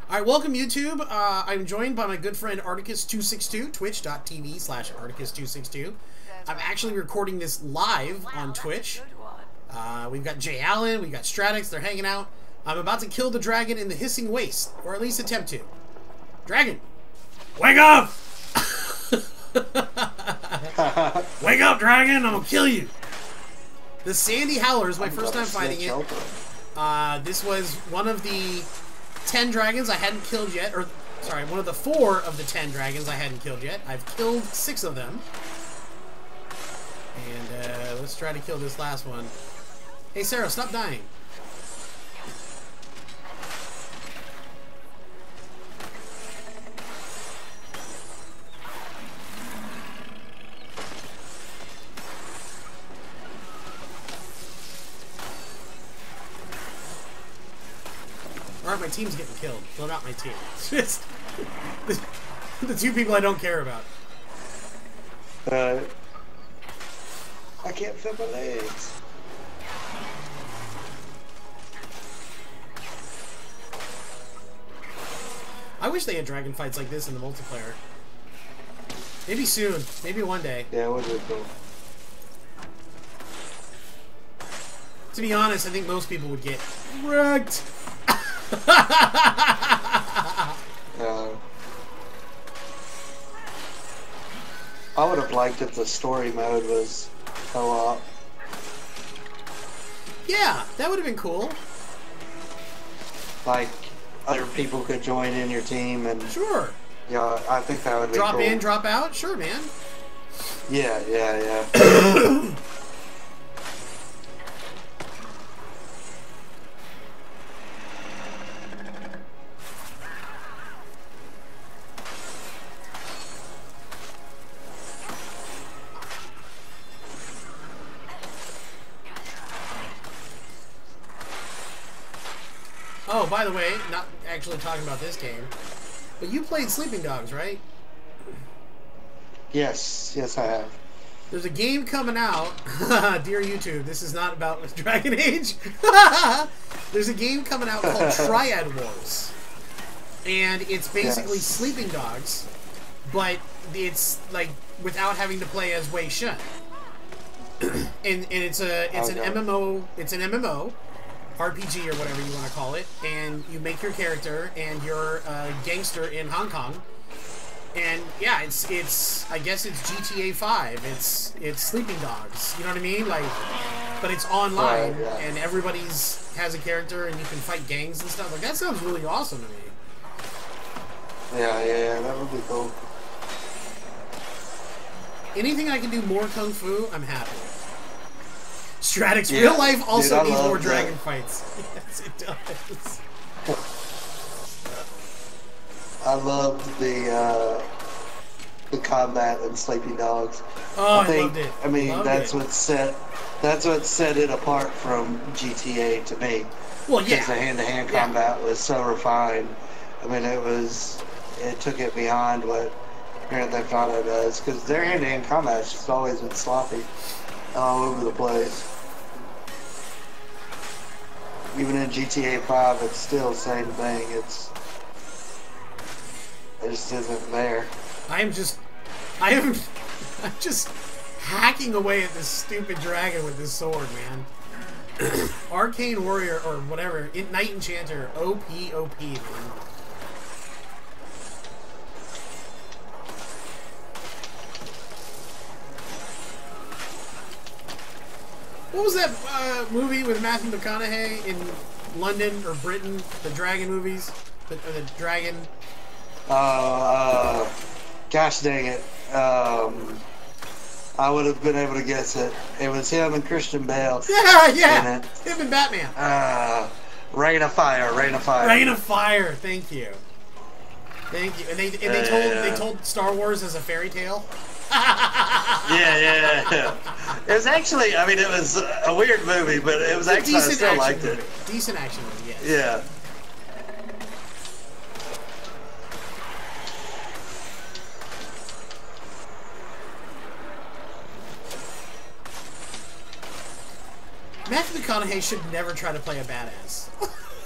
Alright, welcome YouTube. I'm joined by my good friend Articus262, twitch.tv/Articus262. I'm actually recording this live on Twitch. We've got Jay Allen, we've got Stratix, they're hanging out. I'm about to kill the dragon in the Hissing Waste, or at least attempt to. Dragon! Wake up! Wake up, dragon! I'm gonna kill you! The Sandy Howler is my first time fighting it. This was one of the 10 dragons I hadn't killed yet, or sorry, one of the 4 of the 10 dragons I hadn't killed yet. I've killed 6 of them. And let's try to kill this last one. Hey Sarah, stop dying. Alright, my team's getting killed. Well, not my team. It's just the 2 people I don't care about. I can't feel my legs. I wish they had dragon fights like this in the multiplayer. Maybe soon. Maybe one day. Yeah, it would be cool. To be honest, I think most people would get wrecked. I would have liked if the story mode was co-op. Yeah, that would have been cool. Like, other people could join in your team and... Sure. Yeah, I think that would be cool. Drop in, drop out? Sure, man. Yeah. Oh, by the way, not actually talking about this game, but you played Sleeping Dogs, right? Yes, I have. There's a game coming out. Dear YouTube, this is not about Dragon Age. There's a game coming out called Triad Wars. And it's basically Sleeping Dogs, but it's like without having to play as Wei Shun. and it's an MMO. It's an MMO. RPG or whatever you want to call it, and you make your character, and you're a gangster in Hong Kong, and yeah, it's I guess it's GTA 5. It's Sleeping Dogs. You know what I mean? Like, but it's online, and everybody's has a character, and you can fight gangs and stuff. Like that sounds really awesome to me. Yeah, that would be cool. Anything I can do more kung fu, I'm happy. Stratix, real life also needs more dragon fights. Yes, it does. I love the combat in Sleeping Dogs. Oh, I loved it. I mean, that's what set it apart from GTA to me. Well, yeah. Because the hand-to-hand combat was so refined. I mean, it took it beyond what Grand Theft Auto does. Because their hand-to-hand combat's just always been sloppy, all over the place. Even in GTA 5, it's still the same thing. It just isn't there. I'm just hacking away at this stupid dragon with this sword, man. Arcane Warrior, or whatever, Knight Enchanter, OP, man. What was that movie with Matthew McConaughey in London or Britain? The dragon movies? The dragon... gosh dang it. I would have been able to guess it. It was him and Christian Bale. Yeah! Him and Batman. Rain of Fire. Rain of Fire, thank you. Thank you. And they told Star Wars as a fairy tale? Yeah. It was actually, I mean, it was a weird movie, but it was actually, I still liked it. Decent action movie, yes. Yeah. Matthew McConaughey should never try to play a badass.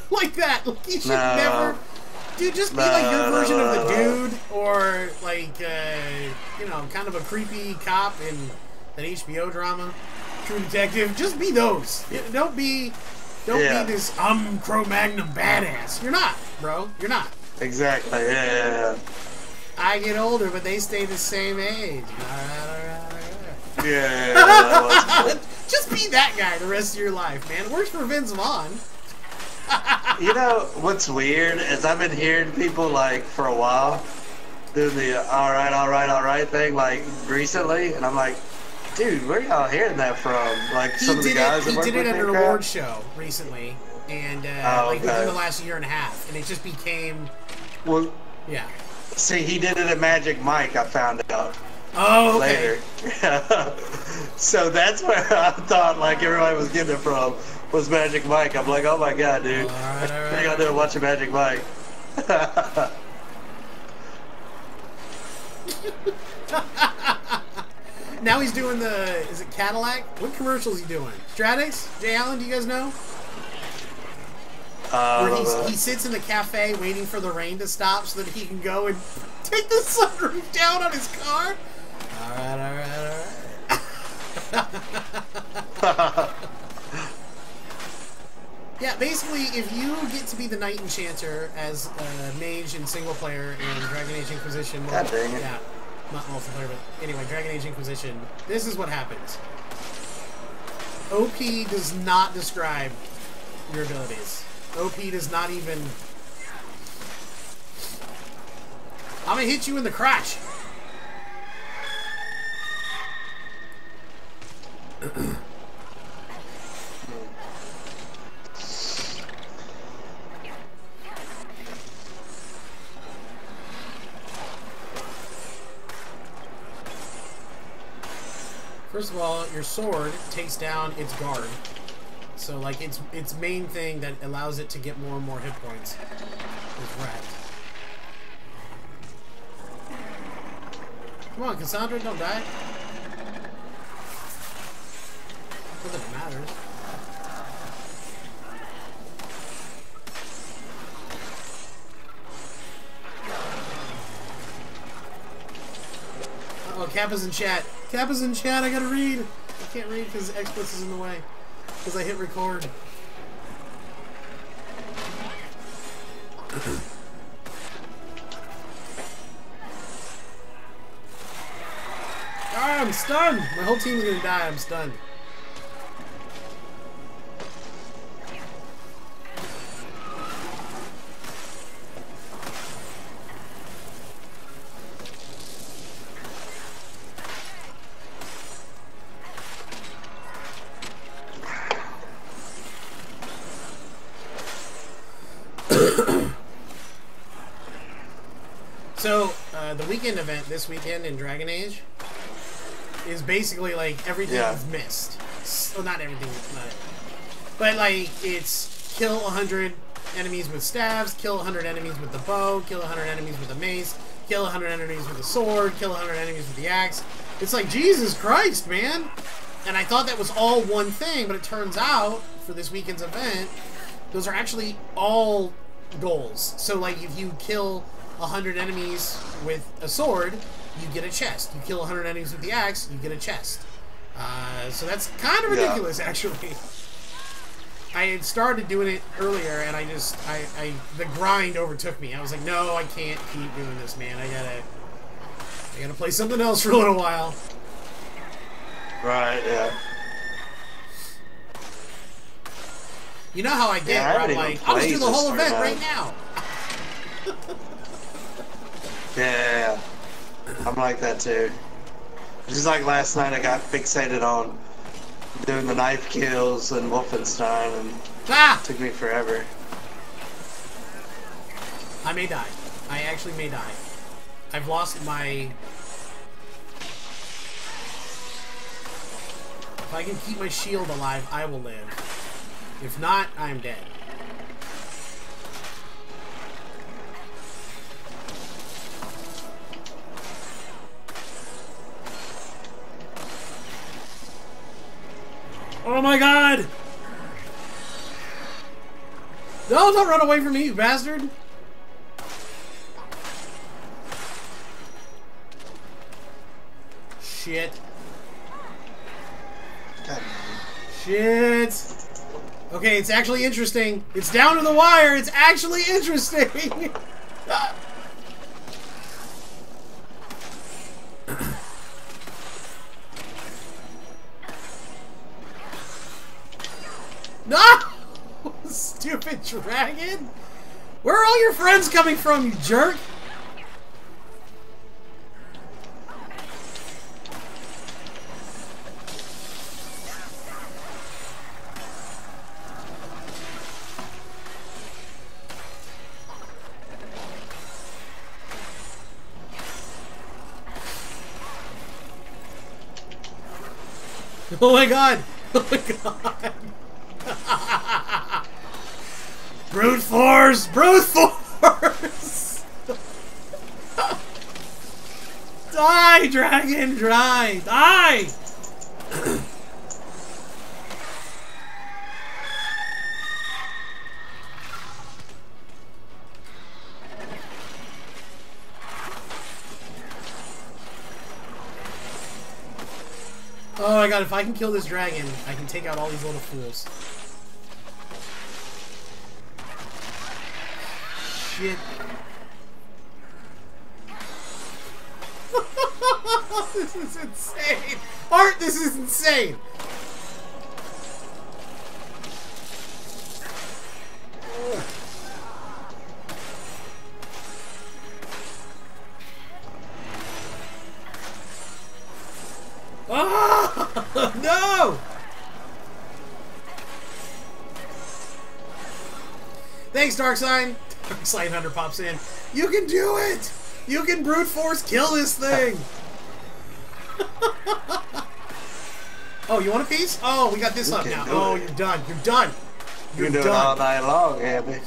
Like that. Like, he should never Dude, just be like your version of the dude, or like, you know, kind of a creepy cop in an HBO drama, True Detective. Just be those. Don't be this Cro-Magnon badass. You're not, bro. You're not. Exactly. Yeah. I get older, but they stay the same age. Yeah. Just be that guy the rest of your life, man. It works for Vince Vaughn. You know what's weird is I've been hearing people like for a while do the all right thing like recently, and I'm like, dude, where y'all hearing that from? Like some of the guys that work with He did it at an crap? award show recently, and like within the last year and a half, and it just became. Well, yeah. See, he did it at Magic Mike. I found out. Oh, okay. Later. So that's where I thought like everybody was getting it from. Was Magic Mike. I'm like, oh my god, dude. All right. What are you gonna do? Watch a Magic Mike. Now he's doing is it Cadillac? What commercial is he doing? Stratus? Jay Allen, do you guys know? Where he sits in the cafe waiting for the rain to stop so that he can go and take the sunroof down on his car? Alright. Yeah, basically, if you get to be the Knight Enchanter as a mage in single player in Dragon Age Inquisition, God dang it. yeah, not multiplayer, but anyway, Dragon Age Inquisition, this is what happens. OP does not describe your abilities. OP does not even... I'm gonna hit you in the crotch. First of all, your sword takes down its guard. So, like, its main thing that allows it to get more and more hit points is wrecked. Come on, Cassandra, don't die. Not that it matters. Uh-oh, Kappa's in chat. Kappa's in chat, I gotta read. I can't read because Xbox is in the way. Because I hit record. Ah, I'm stunned! My whole team's gonna die, I'm stunned. So, the weekend event this weekend in Dragon Age is basically like everything you've missed. Well, not everything, but like it's kill 100 enemies with staves, kill 100 enemies with the bow, kill 100 enemies with the mace, kill 100 enemies with the sword, kill 100 enemies with the axe. It's like, Jesus Christ, man! And I thought that was all one thing, but it turns out, for this weekend's event, those are actually all goals. So, like, if you kill 100 enemies with a sword, you get a chest. You kill 100 enemies with the axe, you get a chest. So that's kind of ridiculous, actually. I had started doing it earlier, and the grind overtook me. I was like, no, I can't keep doing this, man. I gotta play something else for a little while. Right, yeah. You know how I get, where I'm like, I'll just do the whole event right now. Yeah, I'm like that too. Just like last night, I got fixated on doing the knife kills and Wolfenstein, and it took me forever. I may die. I actually may die. I've lost my... If I can keep my shield alive, I will live. If not, I am dead. Oh my god! No, don't run away from me, you bastard! Shit. God. Shit. Okay, it's actually interesting. It's down to the wire. It's actually interesting. No! Stupid dragon! Where are all your friends coming from, you jerk? Oh my god! Oh my god! Brute force! Brute force! Die, dragon! Die! Die! Oh my god, if I can kill this dragon, I can take out all these little fools. Shit. This is insane! Art, this is insane! Oh, no! Thanks, Darkseid. Darkseid Hunter pops in. You can do it! You can brute force kill this thing! Oh, you want a piece? Oh, we got this up now. Oh, you're done. You're done. You're doing it all night long, Abby.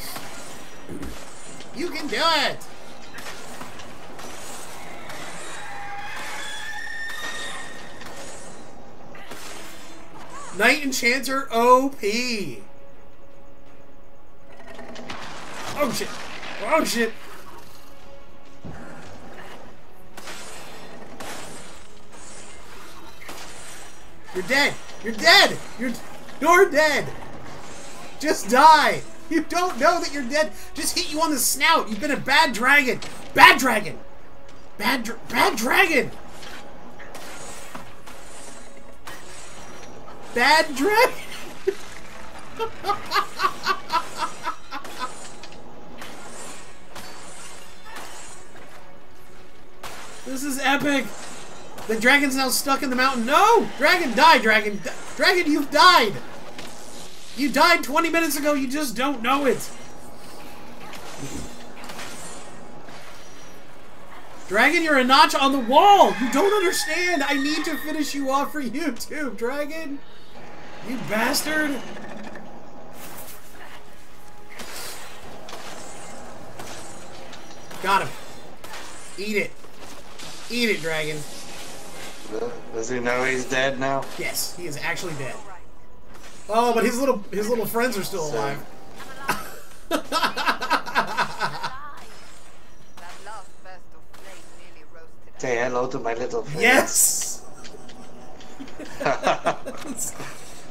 You can do it! Knight Enchanter OP. Oh shit. Oh shit. You're dead. You're dead. You're dead. Just die. You don't know that you're dead. Just hit you on the snout. You've been a bad dragon. Bad dragon. Bad dragon. Bad dragon. This is epic. The dragon's now stuck in the mountain. No! Dragon, die, dragon. Dragon, you've died. You died 20 minutes ago. You just don't know it. Dragon, you're a notch on the wall. You don't understand. I need to finish you off for YouTube, dragon. You bastard. Got him. Eat it. Eat it, dragon. Does he know he's dead now? Yes, he is actually dead. Oh, but his little friends are still alive. Say hello to my little friends. Yes.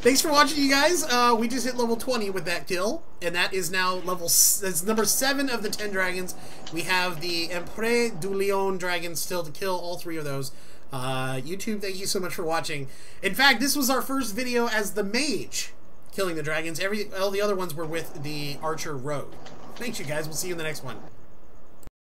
Thanks for watching, you guys. We just hit level 20 with that kill, and that is now that's number 7 of the 10 dragons. We have the Empereur du Lion dragons still to kill, all 3 of those. YouTube, thank you so much for watching. In fact, this was our first video as the mage killing the dragons. All the other ones were with the archer rogue. Thanks, you guys. We'll see you in the next one.